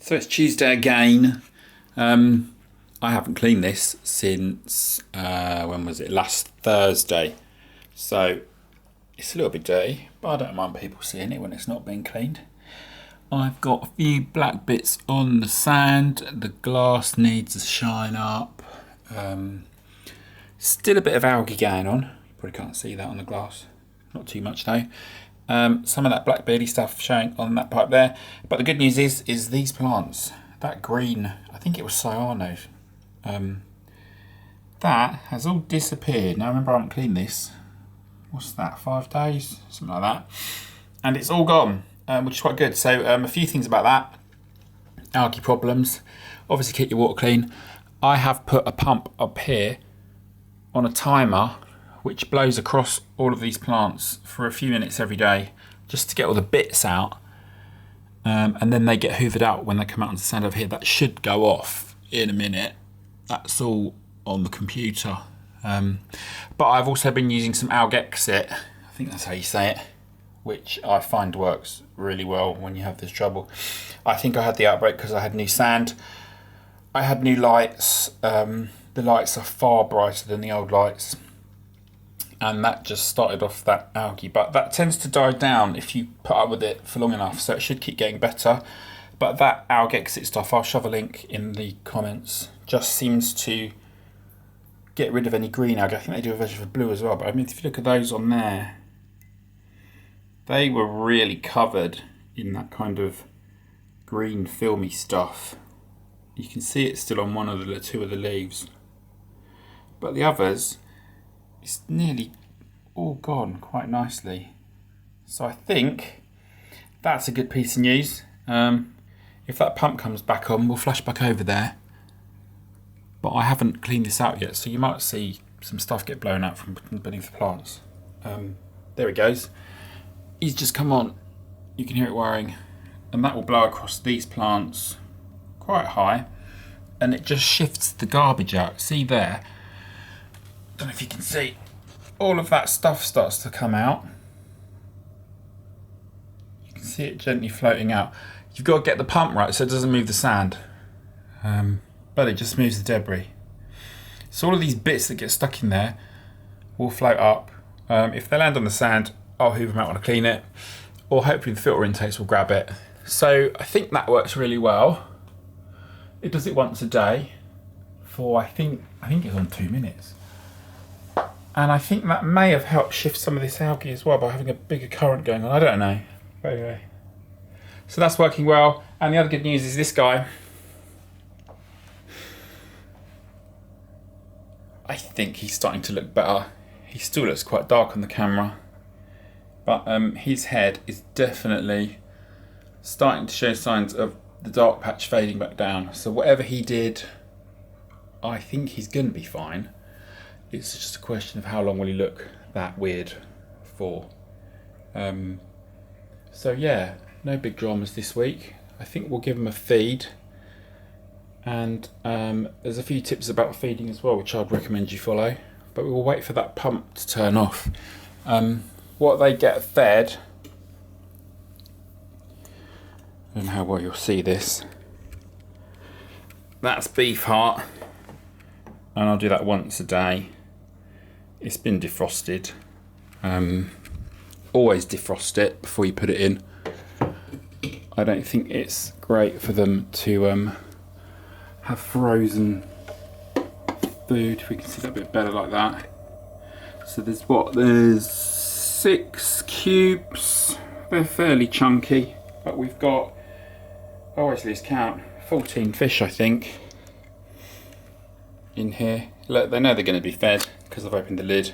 So it's Tuesday again. I haven't cleaned this since, when was it? Last Thursday. So it's a little bit dirty, but I don't mind people seeing it when it's not being cleaned. I've got a few black bits on the sand. The glass needs a shine up. Still a bit of algae going on. You probably can't see that on the glass. Not too much though. Some of that black beardy stuff showing on that pipe there. But the good news is these plants, that green, I think it was cyano, that has all disappeared. Now remember I haven't cleaned this. What's that, 5 days? Something like that. And it's all gone, which is quite good. So a few things about that. Algae problems. Obviously keep your water clean. I have put a pump up here on a timer which blows across all of these plants for a few minutes every day just to get all the bits out, and then they get hoovered out when they come out on the sand over here. That should go off in a minute. That's all on the computer. But I've also been using some algae, I think that's how you say it, which I find works really well when you have this trouble. I think I had the outbreak because I had new sand. I had new lights. The lights are far brighter than the old lights. And that just started off that algae, but that tends to die down if you put up with it for long enough, so it should keep getting better. But that algae stuff, I'll shove a link in the comments, just seems to get rid of any green algae. I think they do a version of blue as well, but I mean, if you look at those on there, they were really covered in that kind of green filmy stuff. You can see it still on one of the two of the leaves, but the others, it's nearly all gone quite nicely. So I think that's a good piece of news. If that pump comes back on, we'll flash back over there. But I haven't cleaned this out yet, so you might see some stuff get blown out from beneath the plants. There it goes. He's just come on. You can hear it whirring. And that will blow across these plants quite high. And it just shifts the garbage out. See there? Don't know if you can see, all of that stuff starts to come out. You can see it gently floating out. You've got to get the pump right so it doesn't move the sand, but it just moves the debris. So all of these bits that get stuck in there will float up. If they land on the sand, I'll hoover them out when I clean it, or hopefully the filter intakes will grab it. So I think that works really well. It does it once a day for I think it's on 2 minutes. And I think that may have helped shift some of this algae as well by having a bigger current going on. I don't know. But anyway. So that's working well. And the other good news is this guy. I think he's starting to look better. He still looks quite dark on the camera. But his head is definitely starting to show signs of the dark patch fading back down. So whatever he did, I think he's going to be fine. It's just a question of how long will he look that weird for. So yeah, no big dramas this week. I think we'll give him a feed. And there's a few tips about feeding as well, which I'd recommend you follow. But we will wait for that pump to turn off. What they get fed, I don't know how well you'll see this. That's beef heart. And I'll do that once a day. It's been defrosted. Always defrost it before you put it in. I don't think it's great for them to have frozen food. If we can see that a bit better like that. So there's 6 cubes. They're fairly chunky, but we've got, I always lose count, 14 fish I think in here. Look, they know they're going to be fed because I've opened the lid.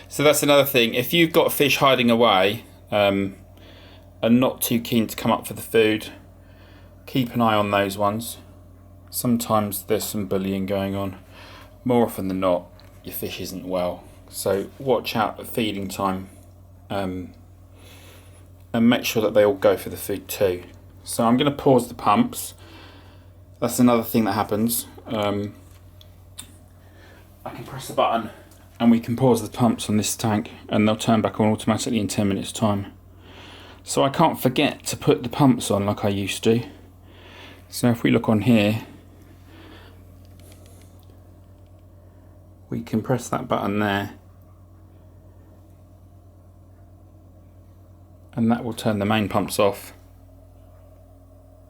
So that's another thing. If you've got fish hiding away and not too keen to come up for the food, keep an eye on those ones. Sometimes there's some bullying going on. More often than not, your fish isn't well. So watch out at feeding time, and make sure that they all go for the food too. So I'm going to pause the pumps. That's another thing that happens. I can press a button and we can pause the pumps on this tank and they'll turn back on automatically in 10 minutes time. So I can't forget to put the pumps on like I used to, So if we look on here, we can press that button there, and that will turn the main pumps off.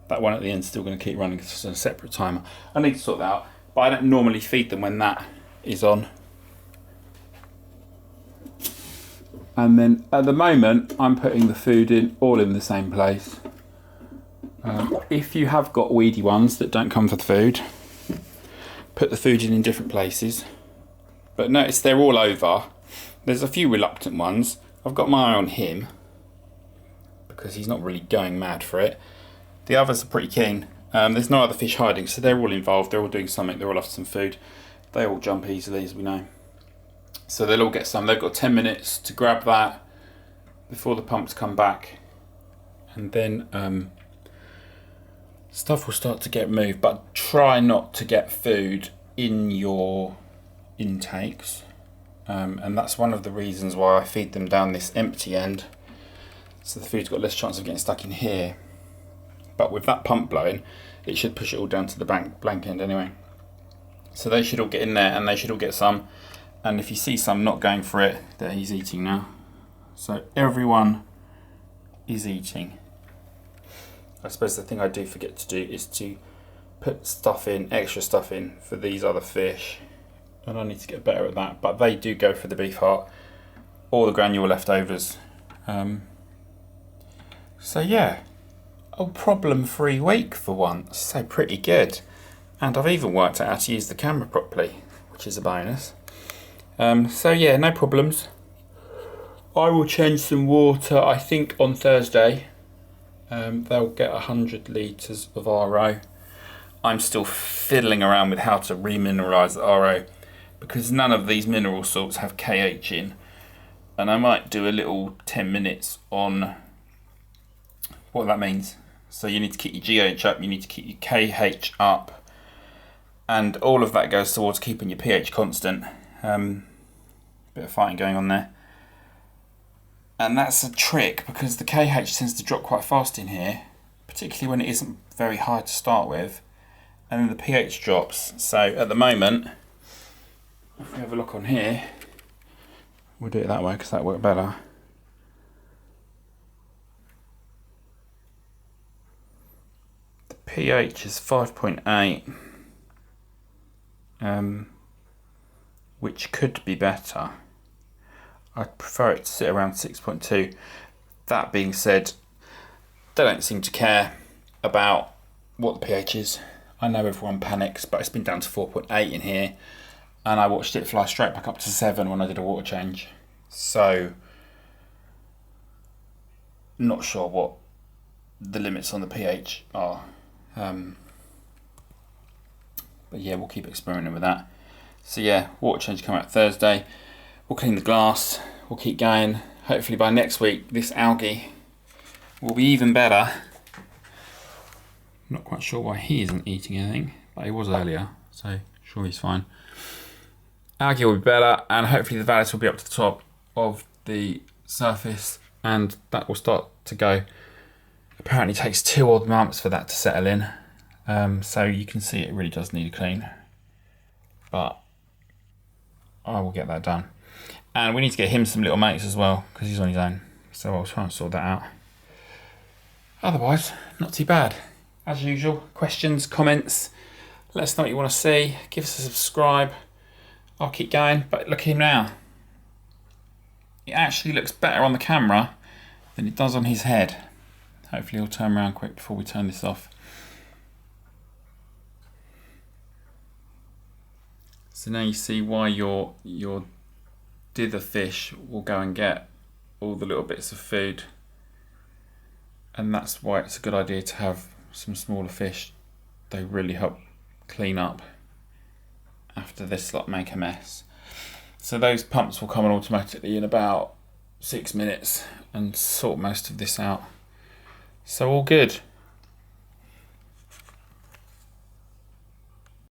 That one at the end is still going to keep running because it's a separate timer. I need to sort that out, but I don't normally feed them when that is on. And then at the moment, I'm putting the food in all in the same place. If you have got weedy ones that don't come for the food, put the food in different places. But notice they're all over. There's a few reluctant ones. I've got my eye on him because he's not really going mad for it. The others are pretty keen. There's no other fish hiding, so they're all involved. They're all doing something. They're all after some food. They all jump easily, as we know. So they'll all get some. They've got 10 minutes to grab that before the pumps come back. And then stuff will start to get moved. But try not to get food in your intakes. And that's one of the reasons why I feed them down this empty end. So the food's got less chance of getting stuck in here. But with that pump blowing, it should push it all down to the blank end anyway. So they should all get in there and they should all get some. And if you see some not going for it, there he's eating now. So everyone is eating. I suppose the thing I do forget to do is to put stuff in, extra stuff in for these other fish. And I need to get better at that. But they do go for the beef heart or the granule leftovers. So yeah. A problem-free week for once, so pretty good. And I've even worked out how to use the camera properly, which is a bonus. So yeah, no problems. I will change some water, I think on Thursday. They'll get 100 litres of RO. I'm still fiddling around with how to remineralise the RO because none of these mineral salts have KH in. And I might do a little 10 minutes on what that means. So you need to keep your GH up, you need to keep your KH up, and all of that goes towards keeping your pH constant. Bit of fighting going on there. And that's a trick because the KH tends to drop quite fast in here, particularly when it isn't very high to start with, and then the pH drops. So at the moment, if we have a look on here, we'll do it that way because that worked better. pH is 5.8, which could be better. I'd prefer it to sit around 6.2. That being said, they don't seem to care about what the pH is. I know everyone panics, but it's been down to 4.8 in here, and I watched it fly straight back up to 7 when I did a water change. So, not sure what the limits on the pH are. But yeah, we'll keep experimenting with that. So yeah, water change come out Thursday. We'll clean the glass. We'll keep going. Hopefully by next week, this algae will be even better. Not quite sure why he isn't eating anything, but he was earlier, so sure he's fine. Algae will be better, and hopefully the valves will be up to the top of the surface, and that will start to go. Apparently it takes 2 odd months for that to settle in. So you can see it really does need a clean. But I will get that done. And we need to get him some little mates as well, because he's on his own. So I'll try and sort that out. Otherwise, not too bad. As usual, questions, comments. Let us know what you want to see. Give us a subscribe. I'll keep going. But look at him now. It actually looks better on the camera than it does on his head. Hopefully he'll turn around quick before we turn this off. So now you see why your dither fish will go and get all the little bits of food. And that's why it's a good idea to have some smaller fish. They really help clean up after this lot make a mess. So those pumps will come on automatically in about 6 minutes and sort most of this out. So all good.